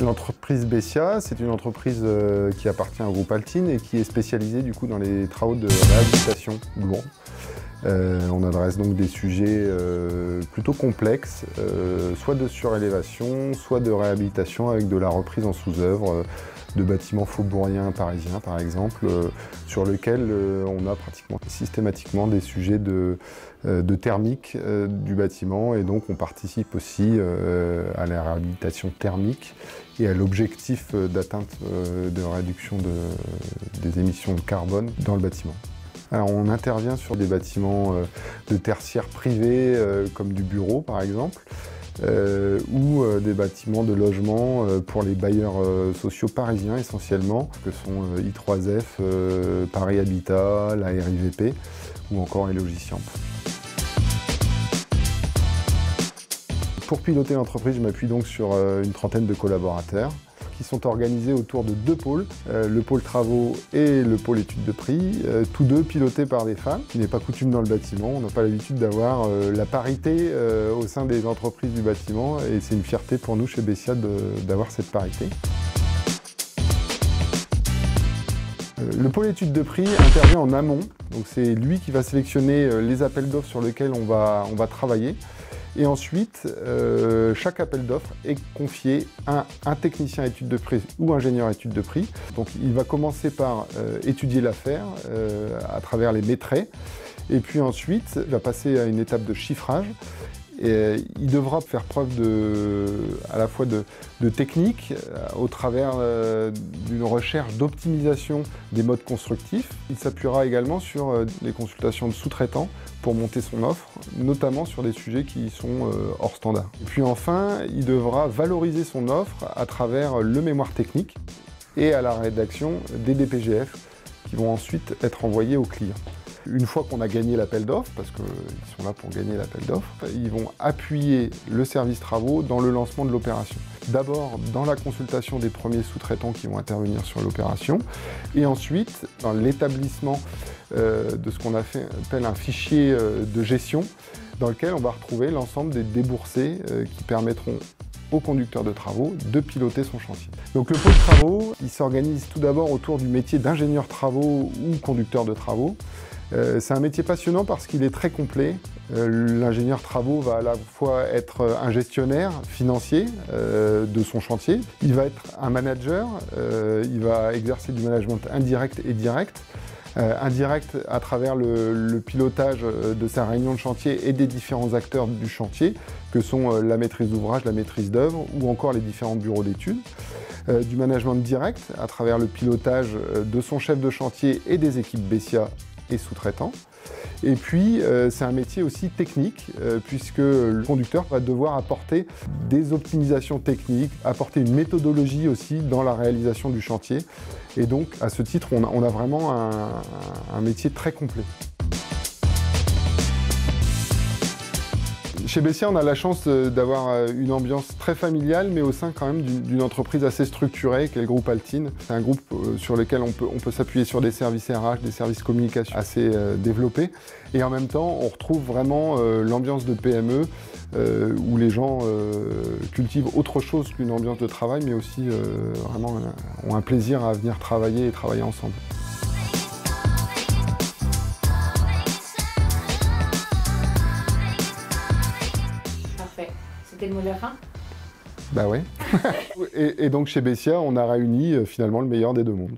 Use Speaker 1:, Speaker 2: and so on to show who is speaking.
Speaker 1: L'entreprise Bessia, c'est une entreprise qui appartient au groupe Altine et qui est spécialisée du coup dans les travaux de réhabilitation lourds. On adresse donc des sujets plutôt complexes, soit de surélévation, soit de réhabilitation avec de la reprise en sous-œuvre de bâtiments faubouriens parisiens par exemple, sur lesquels on a pratiquement systématiquement des sujets de thermique du bâtiment, et donc on participe aussi à la réhabilitation thermique et à l'objectif d'atteinte de réduction des émissions de carbone dans le bâtiment. Alors on intervient sur des bâtiments de tertiaire privés comme du bureau par exemple, ou des bâtiments de logement pour les bailleurs sociaux parisiens essentiellement, que sont I3F, Paris Habitat, la RIVP ou encore les Logiciamp. Pour piloter l'entreprise, je m'appuie donc sur une trentaine de collaborateurs qui sont organisés autour de deux pôles, le pôle travaux et le pôle études de prix, tous deux pilotés par des femmes, qui n'est pas coutume dans le bâtiment. On n'a pas l'habitude d'avoir la parité au sein des entreprises du bâtiment, et c'est une fierté pour nous chez Bessia d'avoir cette parité. Le pôle études de prix intervient en amont, donc c'est lui qui va sélectionner les appels d'offres sur lesquels on va travailler. Et ensuite, chaque appel d'offres est confié à un technicien études de prix ou ingénieur études de prix. Donc il va commencer par étudier l'affaire à travers les métraits, et puis ensuite il va passer à une étape de chiffrage. Et il devra faire preuve à la fois de technique au travers d'une recherche d'optimisation des modes constructifs. Il s'appuiera également sur les consultations de sous-traitants pour monter son offre, notamment sur des sujets qui sont hors standard. Et puis enfin, il devra valoriser son offre à travers le mémoire technique et à la rédaction des DPGF qui vont ensuite être envoyés aux clients. Une fois qu'on a gagné l'appel d'offres, parce qu'ils sont là pour gagner l'appel d'offres, ils vont appuyer le service travaux dans le lancement de l'opération. D'abord dans la consultation des premiers sous-traitants qui vont intervenir sur l'opération, et ensuite dans l'établissement de ce qu'on appelle un fichier de gestion, dans lequel on va retrouver l'ensemble des déboursés qui permettront au conducteur de travaux de piloter son chantier. Donc le pôle travaux, il s'organise tout d'abord autour du métier d'ingénieur travaux ou conducteur de travaux. C'est un métier passionnant parce qu'il est très complet. L'ingénieur travaux va à la fois être un gestionnaire financier de son chantier, il va être un manager, il va exercer du management indirect et direct. Indirect à travers le pilotage de sa réunion de chantier et des différents acteurs du chantier, que sont la maîtrise d'ouvrage, la maîtrise d'œuvre ou encore les différents bureaux d'études. Du management direct à travers le pilotage de son chef de chantier et des équipes Bessia et sous-traitants. Et puis c'est un métier aussi technique puisque le conducteur va devoir apporter des optimisations techniques, apporter une méthodologie aussi dans la réalisation du chantier. Et donc à ce titre, on a vraiment un métier très complet. Chez Bessia, on a la chance d'avoir une ambiance très familiale, mais au sein quand même d'une entreprise assez structurée, qu'est le groupe Altine. C'est un groupe sur lequel on peut s'appuyer sur des services RH, des services communication assez développés. Et en même temps, on retrouve vraiment l'ambiance de PME, où les gens cultivent autre chose qu'une ambiance de travail, mais aussi vraiment ont un plaisir à venir travailler et travailler ensemble.
Speaker 2: C'était le mot de la fin?
Speaker 1: Bah ouais. Et donc chez Bessia, on a réuni finalement le meilleur des deux mondes.